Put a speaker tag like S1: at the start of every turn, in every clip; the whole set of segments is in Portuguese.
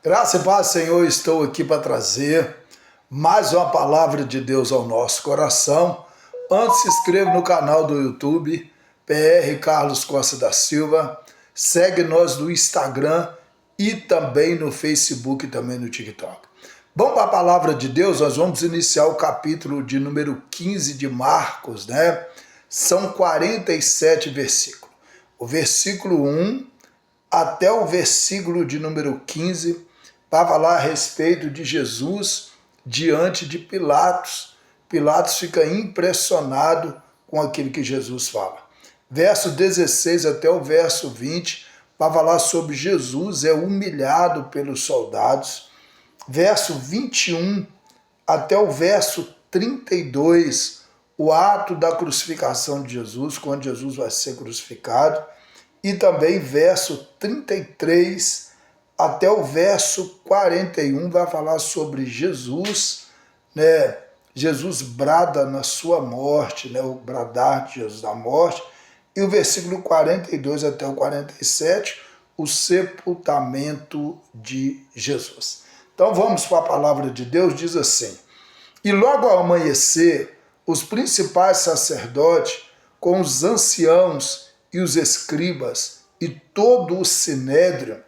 S1: Graça e paz, Senhor, estou aqui para trazer mais uma palavra de Deus ao nosso coração. Antes, se inscreva no canal do YouTube, PR Carlos Costa da Silva. Segue nós no Instagram e também no Facebook e também no TikTok. Bom, para a palavra de Deus, nós vamos iniciar o capítulo de número 15 de Marcos, né? São 47 versículos. O versículo 1 até o versículo de número 15, para falar a respeito de Jesus diante de Pilatos. Pilatos fica impressionado com aquilo que Jesus fala. Verso 16 até o verso 20, para falar sobre Jesus é humilhado pelos soldados. Verso 21 até o verso 32, o ato da crucificação de Jesus, quando Jesus vai ser crucificado. E também verso 33 até o verso 41 vai falar sobre Jesus, né? Jesus brada na sua morte, né? O bradar de Jesus da morte. E o versículo 42 até o 47, o sepultamento de Jesus. Então vamos para a palavra de Deus, diz assim: E logo ao amanhecer, os principais sacerdotes, com os anciãos e os escribas e todo o sinédrio,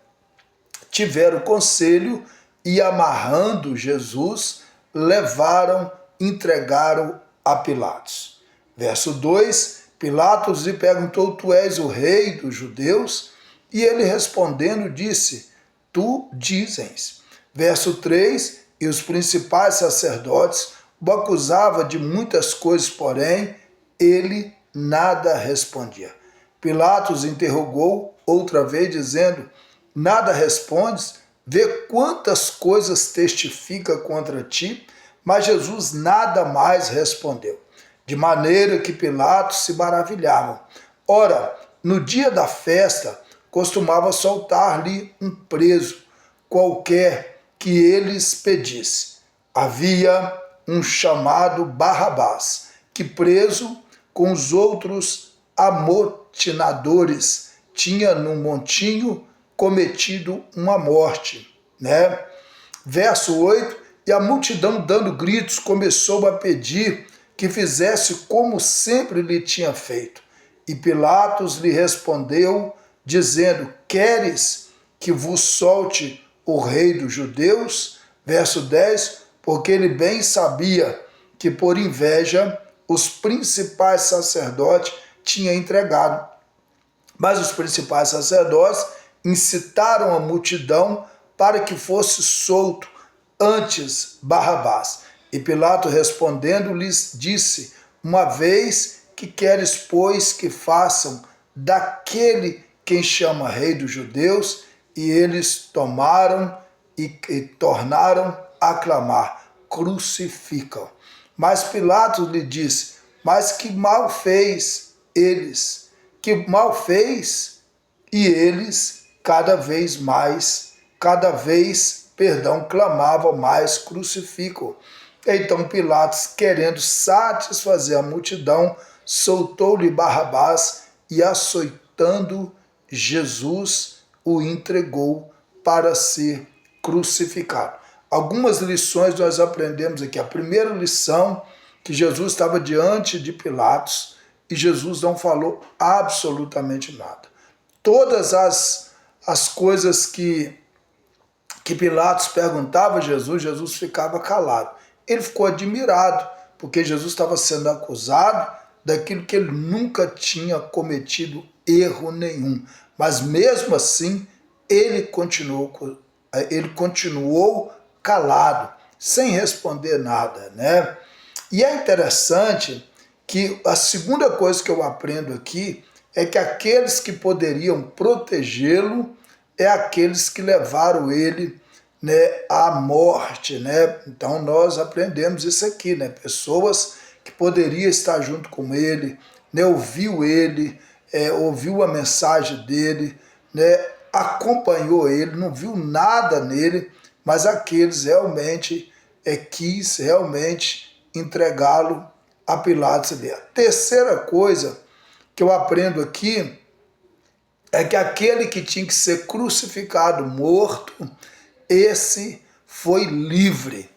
S1: tiveram conselho e, amarrando Jesus, levaram, entregaram a Pilatos. Verso 2, Pilatos lhe perguntou: Tu és o rei dos judeus? E ele respondendo disse: Tu dizes. Verso 3, e os principais sacerdotes o acusavam de muitas coisas, porém ele nada respondia. Pilatos interrogou outra vez, dizendo: Nada respondes? Vê quantas coisas testifica contra ti. Mas Jesus nada mais respondeu, de maneira que Pilatos se maravilhava. Ora, no dia da festa, costumava soltar-lhe um preso qualquer que eles pedissem. Havia um chamado Barrabás, que preso com os outros amotinadores tinha no montinho cometido uma morte, né? Verso 8, e a multidão dando gritos começou a pedir que fizesse como sempre lhe tinha feito. E Pilatos lhe respondeu, dizendo: Queres que vos solte o rei dos judeus? Verso 10, porque ele bem sabia que por inveja os principais sacerdotes tinham entregado. Mas os principais sacerdotes incitaram a multidão para que fosse solto antes Barrabás. E Pilatos respondendo lhes disse: Uma vez que queres, pois, que façam daquele quem chama rei dos judeus? E eles tomaram e tornaram a clamar: Crucificam. Mas Pilatos lhe disse: Mas que mal fez eles? Que mal fez? E eles cada vez, clamavam mais: Crucificam. Então Pilatos, querendo satisfazer a multidão, soltou-lhe Barrabás e, açoitando Jesus, o entregou para ser crucificado. Algumas lições nós aprendemos aqui. A primeira lição, que Jesus estava diante de Pilatos e Jesus não falou absolutamente nada. Todas as coisas que Pilatos perguntava a Jesus, Jesus ficava calado. Ele ficou admirado, porque Jesus estava sendo acusado daquilo que ele nunca tinha cometido erro nenhum. Mas mesmo assim, ele continuou calado, sem responder nada, né? E é interessante que a segunda coisa que eu aprendo aqui é que aqueles que poderiam protegê-lo é aqueles que levaram ele, né, à morte, né? Então nós aprendemos isso aqui, né? Pessoas que poderiam estar junto com ele, né? Ouviu ele, ouviu a mensagem dele, né? Acompanhou ele, não viu nada nele, mas aqueles realmente quis realmente entregá-lo a Pilatos. A terceira coisa que eu aprendo aqui é que aquele que tinha que ser crucificado, morto, esse foi livre.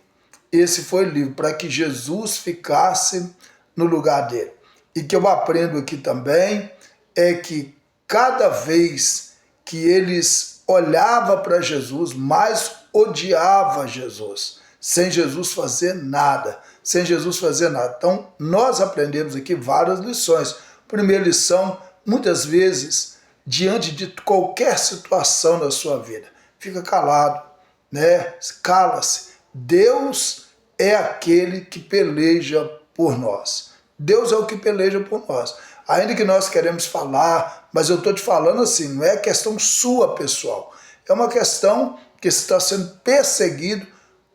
S1: Esse foi livre para que Jesus ficasse no lugar dele. E que eu aprendo aqui também é que cada vez que eles olhavam para Jesus, mais odiava Jesus, sem Jesus fazer nada, sem Jesus fazer nada. Então, nós aprendemos aqui várias lições. Primeira lição, muitas vezes, diante de qualquer situação da sua vida, fica calado, né? Cala-se. Deus é aquele que peleja por nós. Deus é o que peleja por nós. Ainda que nós queremos falar, mas eu estou te falando assim, não é questão sua, pessoal. É uma questão que está sendo perseguido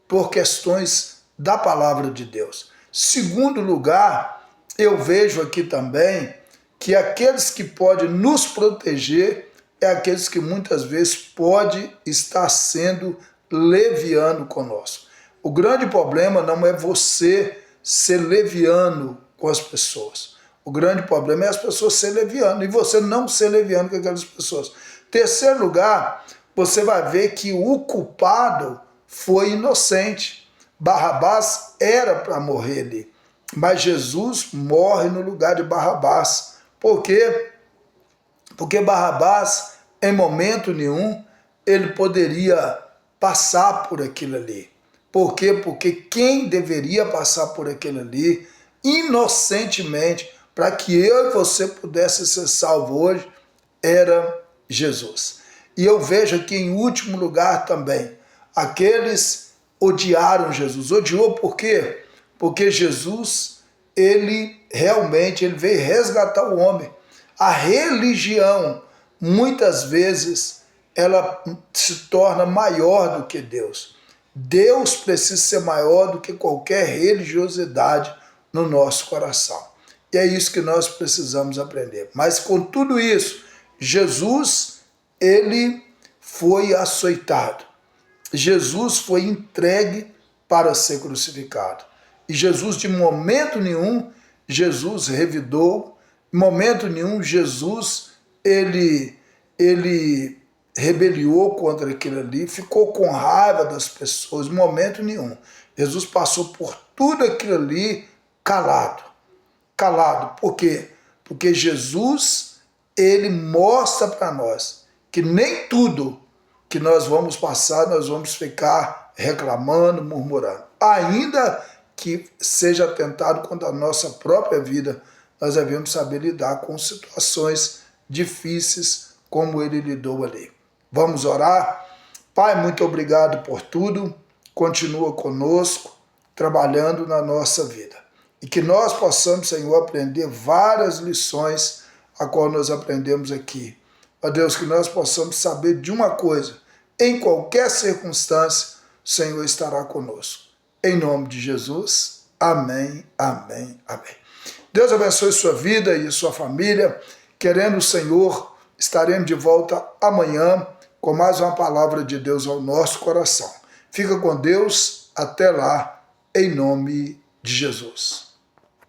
S1: por questões da palavra de Deus. Segundo lugar, eu vejo aqui também que aqueles que podem nos proteger é aqueles que muitas vezes pode estar sendo leviano conosco. O grande problema não é você ser leviano com as pessoas. O grande problema é as pessoas serem leviano e você não ser leviano com aquelas pessoas. Terceiro lugar, você vai ver que o culpado foi inocente. Barrabás era para morrer ali, mas Jesus morre no lugar de Barrabás. Por quê? Porque Barrabás, em momento nenhum, ele poderia passar por aquilo ali. Por quê? Porque quem deveria passar por aquilo ali, inocentemente, para que eu e você pudesse ser salvo hoje, era Jesus. E eu vejo aqui em último lugar também, aqueles odiaram Jesus. Odiou por quê? Porque Jesus, ele veio resgatar o homem. A religião, muitas vezes, ela se torna maior do que Deus. Deus precisa ser maior do que qualquer religiosidade no nosso coração. E é isso que nós precisamos aprender. Mas com tudo isso, Jesus, ele foi açoitado. Jesus foi entregue para ser crucificado. E Jesus, de momento nenhum, Jesus revidou. Em momento nenhum, Jesus, ele rebeliou contra aquilo ali, ficou com raiva das pessoas, em momento nenhum. Jesus passou por tudo aquilo ali calado. Calado. Por quê? Porque Jesus, ele mostra para nós que nem tudo que nós vamos passar, nós vamos ficar reclamando, murmurando. Ainda que seja atentado contra a nossa própria vida, nós devemos saber lidar com situações difíceis como ele lidou ali. Vamos orar? Pai, muito obrigado por tudo. Continua conosco, trabalhando na nossa vida. E que nós possamos, Senhor, aprender várias lições a qual nós aprendemos aqui. Ó Deus, que nós possamos saber de uma coisa: em qualquer circunstância, o Senhor estará conosco. Em nome de Jesus, amém, amém, amém. Deus abençoe sua vida e sua família. Querendo o Senhor, estaremos de volta amanhã com mais uma palavra de Deus ao nosso coração. Fica com Deus, até lá, em nome de Jesus.